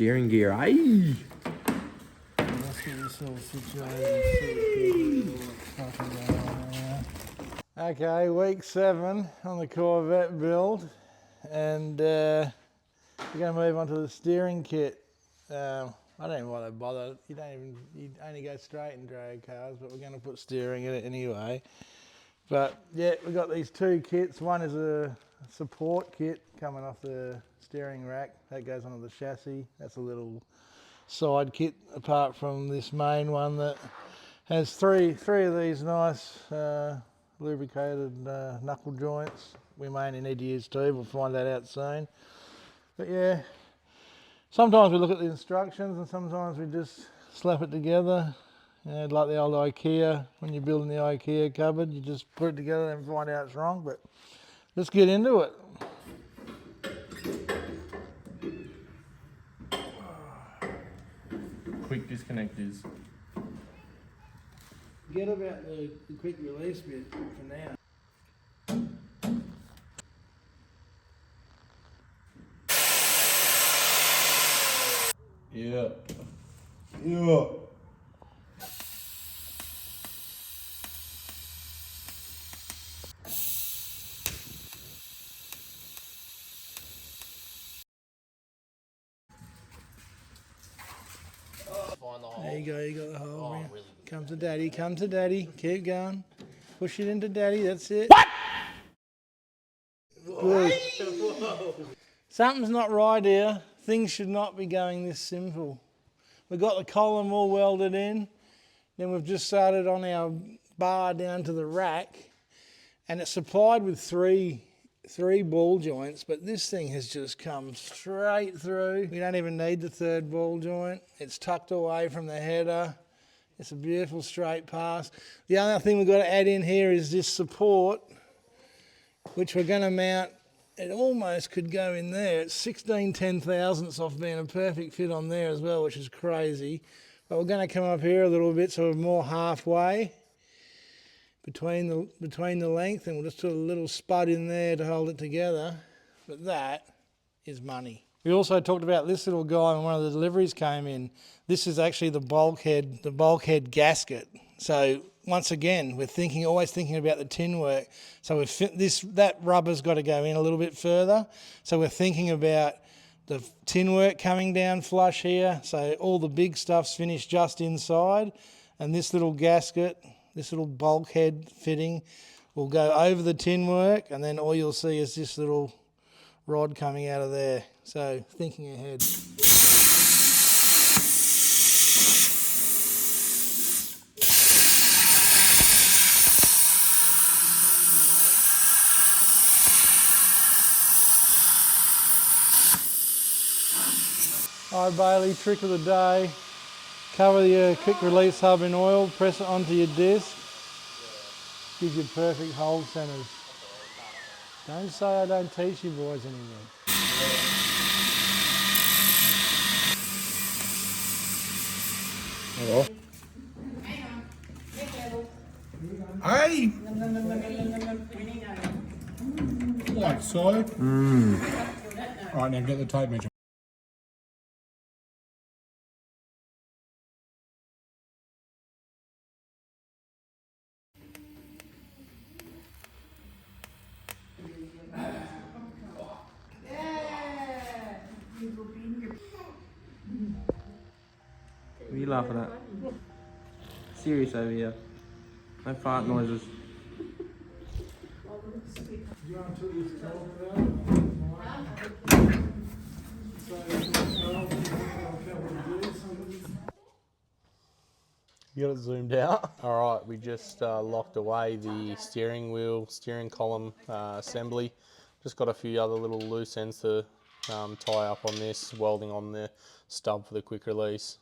steering gear, eh? Let's get this all situated. Okay, week 7 on the Corvette build, and we're going to move on to the steering kit. I don't even want to bother. You only go straight in drag cars, but we're going to put steering in it anyway. But yeah, we've got these 2 kits. One is a support kit coming off the steering rack that goes onto the chassis. That's a little side kit apart from this main one that has three of these nice lubricated knuckle joints. We mainly need to use 2. We'll find that out soon. But yeah, sometimes we look at the instructions and sometimes we just slap it together. You know, like the old IKEA, when you're building the IKEA cupboard, you just put it together and find out it's wrong. But let's get into it. Quick disconnectors. Forget about the quick release bit for now. Yeah. Yeah. There you go, you got the hole. Oh, really come to daddy, come to daddy. Keep going. Push it into daddy, that's it. What? Good. Something's not right here. Things should not be going this simple. We've got the column all welded in. Then we've just started on our bar down to the rack. And it's supplied with three ball joints, but this thing has just come straight through. We don't even need the 3rd ball joint. It's tucked away from the header. It's a beautiful straight pass. The other thing we've got to add in here is this support, which we're going to mount. It almost could go in there. It's 16/10,000ths off being a perfect fit on there as well, which is crazy. But we're going to come up here a little bit so we're more halfway between the length, and we'll just put a little spud in there to hold it together. But that is money. We also talked about this little guy when one of the deliveries came in. This is actually the bulkhead gasket. So once again, we're always thinking about the tin work. So that rubber's got to go in a little bit further. So we're thinking about the tin work coming down flush here. So all the big stuff's finished just inside, and this little gasket, this little bulkhead fitting, will go over the tin work, and then all you'll see is this little rod coming out of there. So thinking ahead. All right, Bailey, trick of the day. Cover your quick release hub in oil, press it onto your disc. Gives you perfect hold centres. Don't say I don't teach you boys anything. Hello. Hey! Like so. Alright, now get the tape measure. What are you laughing at? Serious over here. No fart noises. You got it zoomed out. All right, we just locked away the steering column assembly. Just got a few other little loose ends to tie up on this, welding on the stub for the quick release.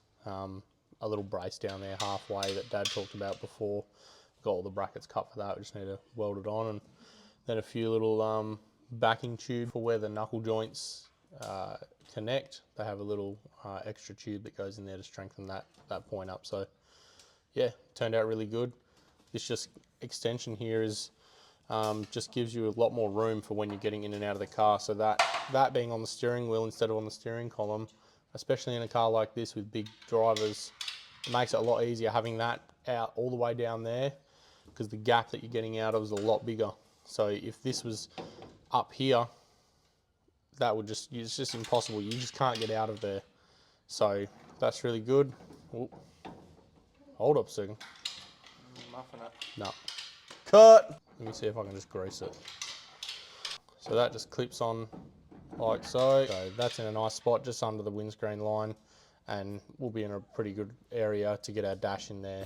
A little brace down there halfway that Dad talked about before. Got all the brackets cut for that, we just need to weld it on. And then a few little backing tube for where the knuckle joints connect. They have a little extra tube that goes in there to strengthen that point up. So yeah, turned out really good. This extension here is just gives you a lot more room for when you're getting in and out of the car. So that being on the steering wheel instead of on the steering column especially in a car like this with big drivers. It makes it a lot easier having that out all the way down there, because the gap that you're getting out of is a lot bigger. So if this was up here, that would just, it's just impossible. You just can't get out of there. So that's really good. Ooh. Hold up a second. Muffin it. No. Cut! Let me see if I can just grease it. So that just clips on like so. So that's in a nice spot just under the windscreen line, and we'll be in a pretty good area to get our dash in there.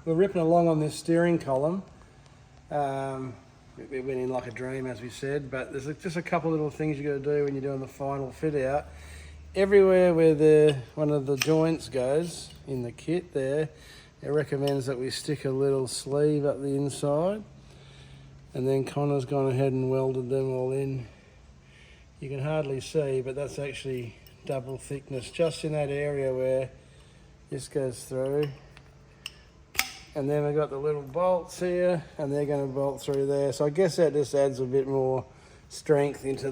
We're ripping along on this steering column. It went in like a dream, as we said, but there's just a couple little things you got to do when you're doing the final fit out. Everywhere where one of the joints goes in the kit there, it recommends that we stick a little sleeve up the inside, and then Connor's gone ahead and welded them all in. You can hardly see, but that's actually double thickness just in that area where this goes through. And then we've got the little bolts here, and they're going to bolt through there. So I guess that just adds a bit more strength into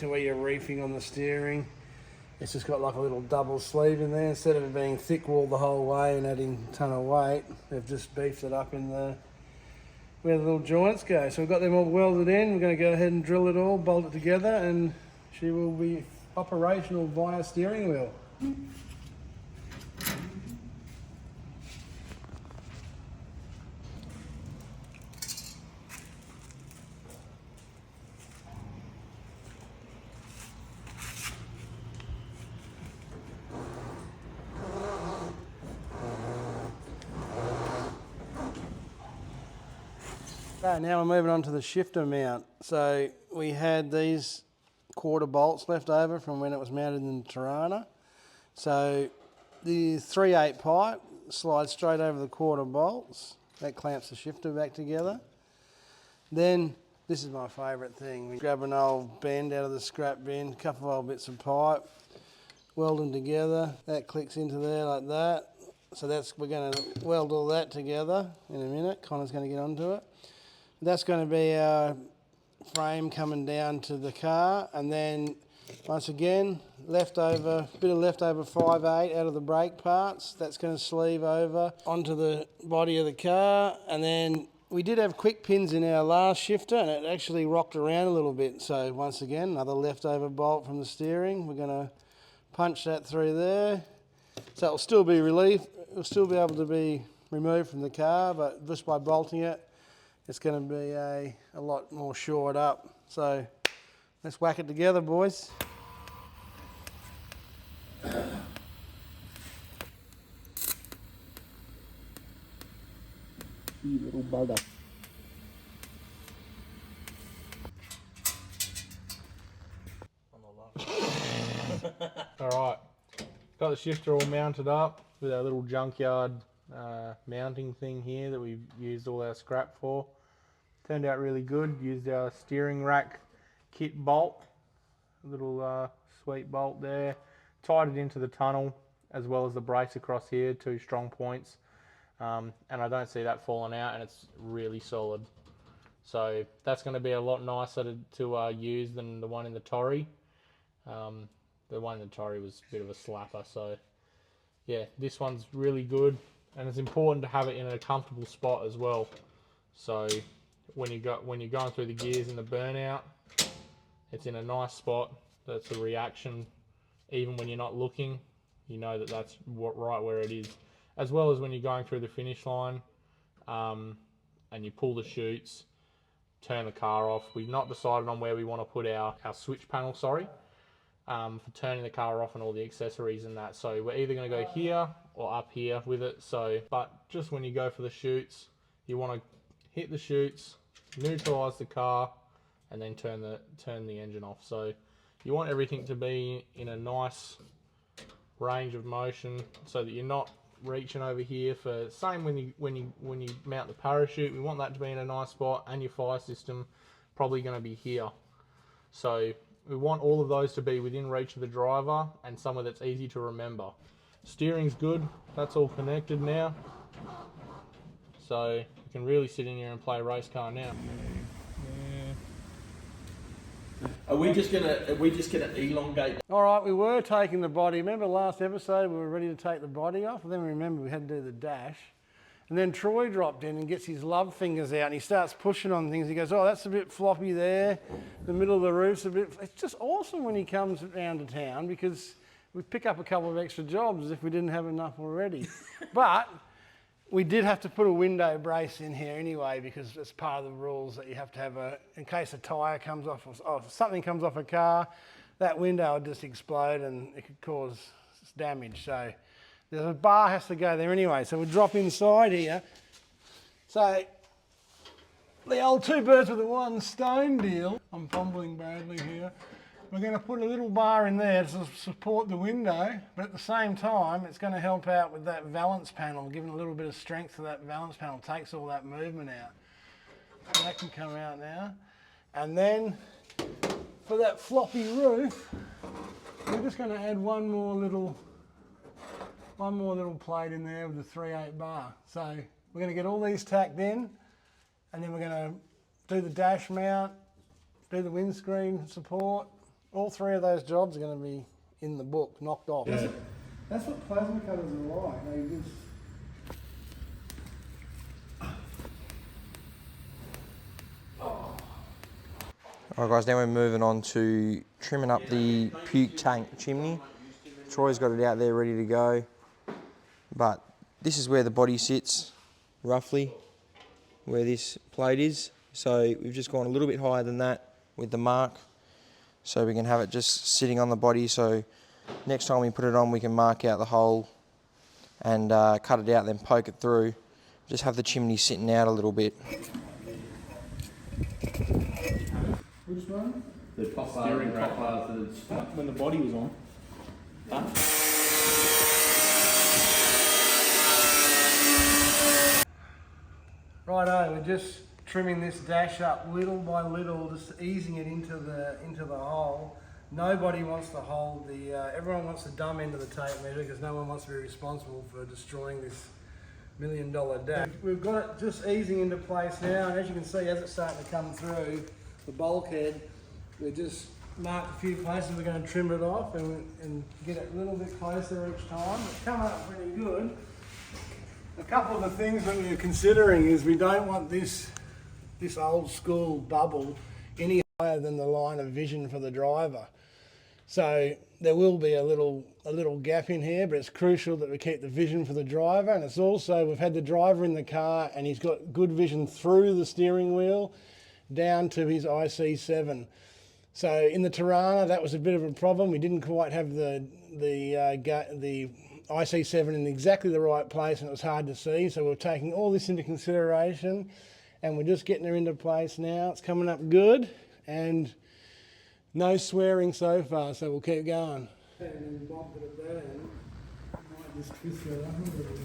where you're reefing on the steering. It's just got like a little double sleeve in there. Instead of it being thick wall the whole way and adding a ton of weight, they've just beefed it up in where the little joints go. So we've got them all welded in. We're going to go ahead and drill it all, bolt it together, and she will be operational via steering wheel. Okay, now we're moving on to the shifter mount. So we had these quarter bolts left over from when it was mounted in the Tirana. So the 3/8 pipe slides straight over the quarter bolts. That clamps the shifter back together. Then, this is my favourite thing. We grab an old bend out of the scrap bin, a couple of old bits of pipe, weld them together. That clicks into there like that. So we're going to weld all that together in a minute. Connor's going to get onto it. That's going to be our frame coming down to the car, and then once again, bit of leftover 5/8 out of the brake parts. That's going to sleeve over onto the body of the car, and then we did have quick pins in our last shifter, and it actually rocked around a little bit. So once again, another leftover bolt from the steering. We're going to punch that through there. So it'll still be it'll still be able to be removed from the car, but just by bolting it, it's going to be a lot more shored up. So let's whack it together, boys. You little bugger. All right, got the shifter all mounted up with our little junkyard mounting thing here that we've used all our scrap for. Turned out really good. Used our steering rack kit bolt, a little sweet bolt there. Tied it into the tunnel as well as the brace across here, 2 strong points. And I don't see that falling out, and it's really solid. So that's going to be a lot nicer to use than the one in the Torrey. The one in the Torrey was a bit of a slapper. So yeah, this one's really good, and it's important to have it in a comfortable spot as well. So when you're going through the gears in the burnout, it's in a nice spot. That's a reaction. Even when you're not looking, you know that that's right where it is. As well as when you're going through the finish line, and you pull the chutes, turn the car off. We've not decided on where we want to put our switch panel, for turning the car off and all the accessories and that. So we're either going to go here or up here with it. So, but just when you go for the chutes, you want to hit the chutes, neutralize the car, and then turn the engine off. So you want everything to be in a nice range of motion so that you're not reaching over here for same when you mount the parachute. We want that to be in a nice spot, and your fire system probably going to be here. So we want all of those to be within reach of the driver and somewhere that's easy to remember. Steering's good. That's all connected now. So you can really sit in here and play race car now. Are we just gonna elongate? All right, we were taking the body. Remember last episode we were ready to take the body off, and then we remember we had to do the dash. And then Troy dropped in and gets his love fingers out and he starts pushing on things. He goes, oh, that's a bit floppy there. The middle of the roof's a bit... It's just awesome when he comes round to town because we pick up a couple of extra jobs if we didn't have enough already. But we did have to put a window brace in here anyway because it's part of the rules that you have to have in case a tyre comes off or something comes off a car, that window would just explode and it could cause damage. So the bar has to go there anyway. So we drop inside here. So the old two birds with the one stone deal. I'm fumbling badly here. We're going to put a little bar in there to support the window, but at the same time, it's going to help out with that valance panel, giving a little bit of strength to that valance panel, takes all that movement out. So that can come out now. And then for that floppy roof, we're just going to add one more little plate in there with the 3/8 bar. So we're going to get all these tacked in, and then we're going to do the dash mount, do the windscreen support. All three of those jobs are going to be in the book, knocked off. Yeah. That's what plasma cutters are like. They just... Alright guys, now we're moving on to trimming up the puke tank chimney. Troy's got it out there ready to go. But this is where the body sits, roughly, where this plate is. So we've just gone a little bit higher than that with the mark. So we can have it just sitting on the body, so next time we put it on we can mark out the hole and cut it out, then poke it through. Just have the chimney sitting out a little bit. Which one? The steering top bars that it's stuck when the body was on. Righto, we're just trimming this dash up little by little, just easing it into the hole. Nobody wants to hold the, everyone wants the dumb end of the tape measure because no one wants to be responsible for destroying this $1 million dash. We've got it just easing into place now, and as you can see, as it's starting to come through the bulkhead, we just marked a few places we're going to trim it off and get it a little bit closer each time. It's come up pretty good. A couple of the things that we're considering is we don't want this old school bubble any higher than the line of vision for the driver. So there will be a little gap in here, but it's crucial that we keep the vision for the driver. And it's also, we've had the driver in the car and he's got good vision through the steering wheel down to his IC7. So in the Tirana, that was a bit of a problem. We didn't quite have the IC7 in exactly the right place and it was hard to see. So we're taking all this into consideration and we're just getting her into place now. It's coming up good and no swearing so far, so we'll keep going. And then bump it at that end. Might just twist it up a little.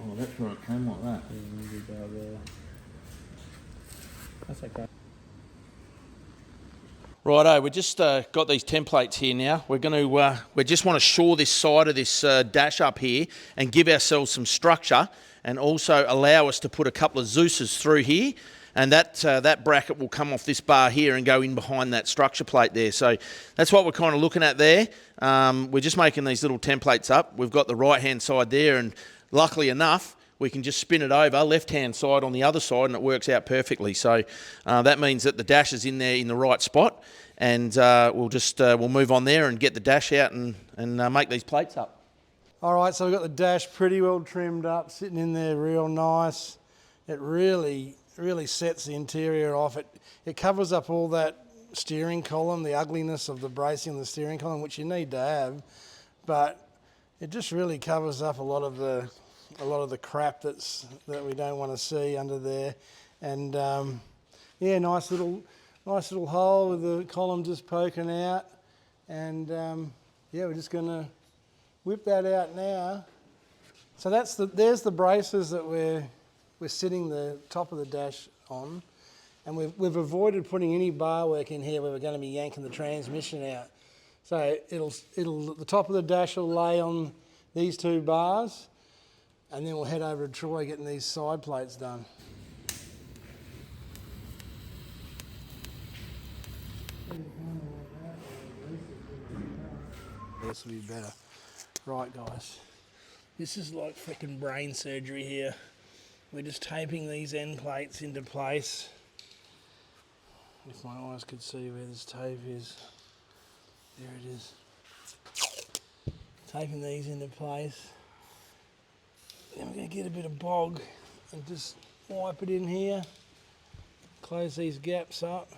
Oh, that's where it came like that. That's okay. Righto, we just got these templates here now. We're going to, we just want to shore this side of this dash up here and give ourselves some structure and also allow us to put a couple of Zeus's through here, and that bracket will come off this bar here and go in behind that structure plate there. So that's what we're kind of looking at there. We're just making these little templates up. We've got the right hand side there, and luckily enough we can just spin it over left hand side on the other side and it works out perfectly. So that means that the dash is in there in the right spot, and we'll move on there and get the dash out and make these plates up. All right, so we've got the dash pretty well trimmed up, sitting in there real nice. It really sets the interior off. It covers up all that steering column, the ugliness of the bracing of the steering column, which you need to have, but it just really covers up a lot of the crap that we don't want to see under there. And yeah, nice little hole with the column just poking out. And yeah, we're just going to whip that out now. So there's the braces that we're sitting the top of the dash on, And we've avoided putting any bar work in here where we're going to be yanking the transmission out. So the top of the dash will lay on these 2 bars, and then we'll head over to Troy getting these side plates done. This will be better. Right, guys. This is like freaking brain surgery here. We're just taping these end plates into place. If my eyes could see where this tape is. There it is. Taping these into place. Then we're going to get a bit of bog and just wipe it in here. Close these gaps up.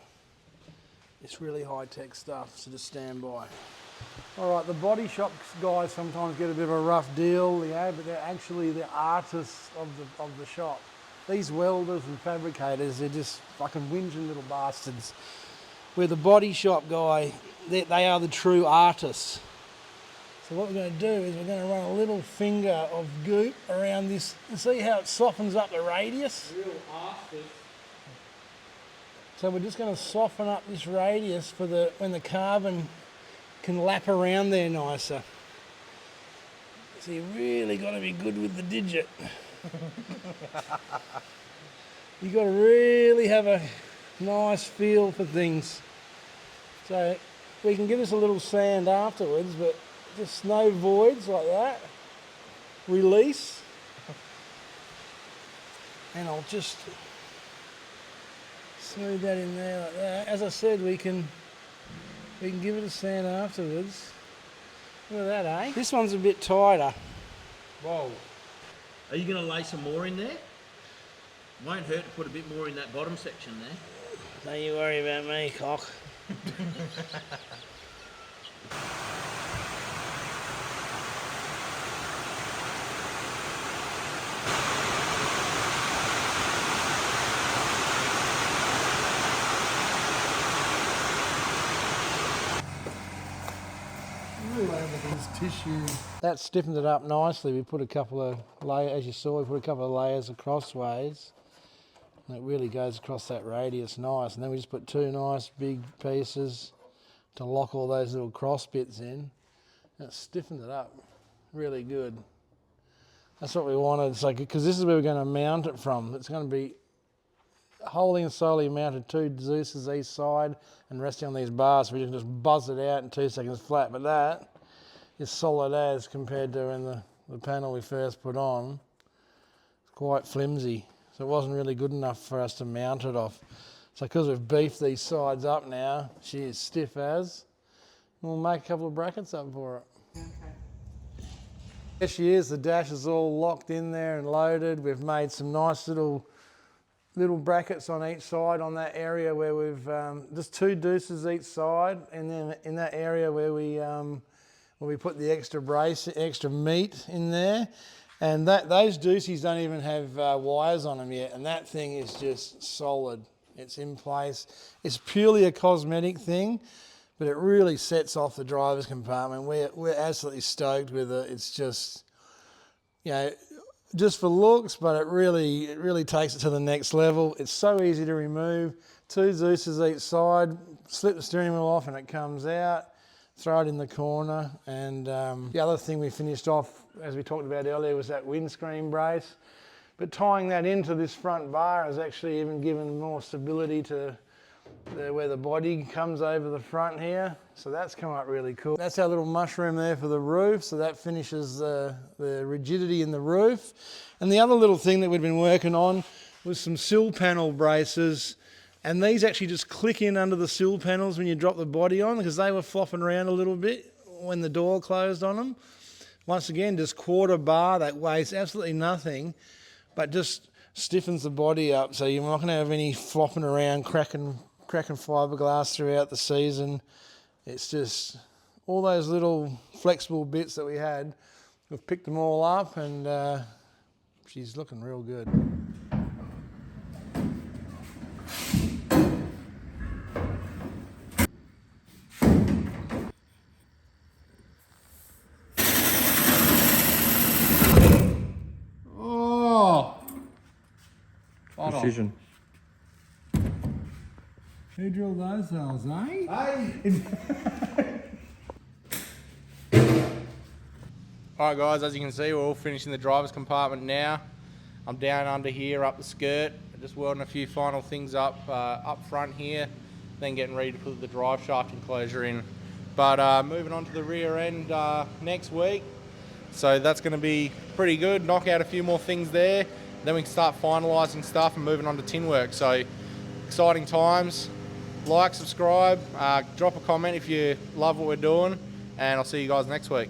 It's really high-tech stuff, so just stand by. All right, the body shop guys sometimes get a bit of a rough deal, yeah, but they're actually the artists of the shop. These welders and fabricators, they're just fucking whinging little bastards. Where the body shop guy, they are the true artists. So what we're going to do is we're going to run a little finger of goop around this, and see how it softens up the radius? Real artist. So we're just going to soften up this radius for when the carbon can lap around there nicer. So you really got to be good with the digit. You got to really have a nice feel for things. So we can give this a little sand afterwards, but just no voids like that. Release. And I'll just smooth that in there like that. As I said, we can give it a sand afterwards. Look at that, eh? This one's a bit tighter. Whoa. Are you going to lay some more in there? Won't hurt to put a bit more in that bottom section there. Don't you worry about me, cock. Tissue. That stiffened it up nicely. We put a couple of layers, as you saw, we put a couple of layers acrossways. And it really goes across that radius nice. And then we just put 2 nice big pieces to lock all those little cross bits in. And it stiffened it up really good. That's what we wanted. So, because this is where we're going to mount it from. It's going to be wholly and solely mounted 2 Zeus's each side and resting on these bars, so we can just buzz it out in 2 seconds flat. But that is solid as compared to in the panel we first put on. It's quite flimsy, so it wasn't really good enough for us to mount it off. So because we've beefed these sides up now, she is stiff as. We'll make a couple of brackets up for it. Okay. There she is, the dash is all locked in there and loaded. We've made some nice little brackets on each side on that area where we've, just 2 deuces each side, and then in that area where we put the extra meat in there, and those deuces don't even have wires on them yet, and that thing is just solid. It's in place. It's purely a cosmetic thing, but it really sets off the driver's compartment. We're absolutely stoked with it. It's just, you know, just for looks, but it really takes it to the next level. It's so easy to remove. 2 Zeus's each side, slip the steering wheel off and it comes out. Throw it in the corner. And the other thing we finished off, as we talked about earlier, was that windscreen brace. But tying that into this front bar has actually even given more stability to where the body comes over the front here. So that's come up really cool. That's our little mushroom there for the roof. So that finishes the rigidity in the roof. And the other little thing that we'd been working on was some sill panel braces. And these actually just click in under the sill panels when you drop the body on, because they were flopping around a little bit when the door closed on them. Once again, just 1/4 bar, that weighs absolutely nothing, but just stiffens the body up. So you're not going to have any flopping around, cracking fiberglass throughout the season. It's just all those little flexible bits that we had. We've picked them all up, and she's looking real good. Oh! Precision. Who drilled those holes, eh? Alright guys, as you can see, we're all finishing the driver's compartment now. I'm down under here, up the skirt, just welding a few final things up front here, then getting ready to put the drive shaft enclosure in. But moving on to the rear end next week, so that's going to be pretty good. Knock out a few more things there, then we can start finalising stuff and moving on to tin work. So exciting times. Like, subscribe, drop a comment if you love what we're doing, and I'll see you guys next week.